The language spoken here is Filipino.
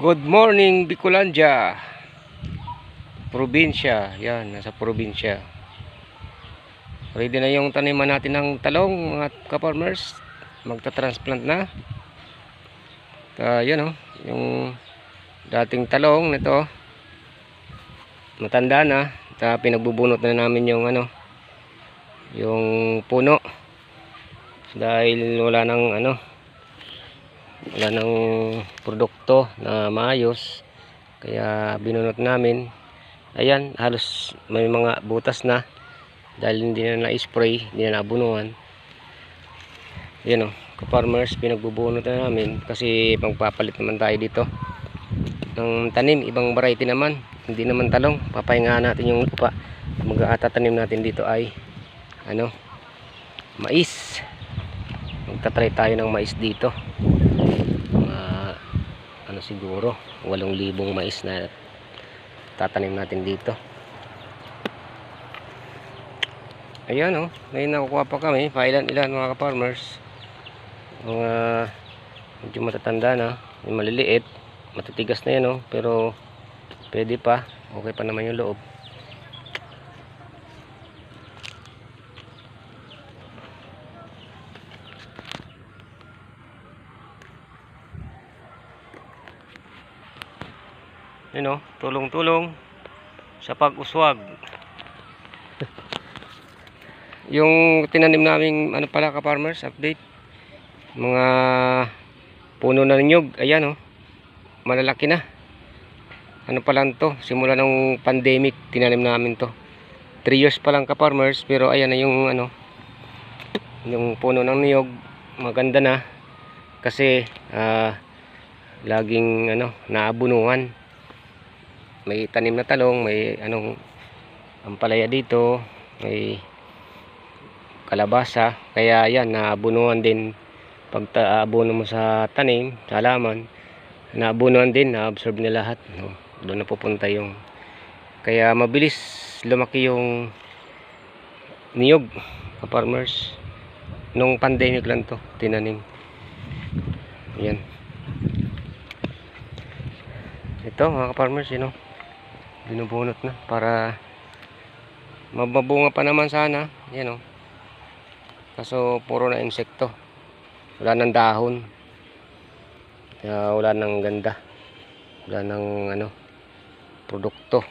Good morning, Bicolandia. Probinsya. Yan, nasa probinsya. Ready na yung taniman natin ng talong, mga ka-farmers. Magta-transplant na. Yan o, yung dating talong nito. Matanda na. Pinagbubunot na namin yung yung puno. Dahil wala nang produkto na maayos, kaya binunot namin. Ayan, halos may mga butas na dahil hindi na na-spray, hindi na nabunuan. Yan o, ka-farmers, pinagbubunot na namin kasi pagpapalit naman tayo dito ng tanim, ibang variety naman, hindi naman talong. Papahingahan natin yung lupa. Mag-aatatanim natin dito ay mais. Magta-try tayo ng mais dito. Siguro 8,000 mais na tatanim natin dito. Ayan o, may nakukuha pa kami, pailan-ilan mga ka-farmers. Mga medyo matatanda na, yung maliliit, matitigas na yan o, pero pwede pa, okay pa naman yung loob. Tulong-tulong sa pag-uswag. Yung tinanim namin pala ka-farmers, update. Mga puno na nyug, ayan malalaki na. Pa lang to, simula ng pandemic tinanim namin to. 3 years pa lang ka-farmers, pero ayan na yung yung puno ng niyog, maganda na kasi laging naabunuhan. May tanim na talong, may ampalaya dito, may kalabasa, kaya yan naabunuhan din. Pag aabuno mo sa tanim, sa halaman, naabunuhan din, na-absorb na lahat, doon na pupunta yung, kaya mabilis lumaki yung niyog, ka-farmers. Nung pandemic lang to tinanim. Yan, ito mga ka-farmers, binubunot na para mababunga pa naman sana. Yan kaso puro na insekto, wala nang dahon, kaya wala nang ganda, wala nang produkto.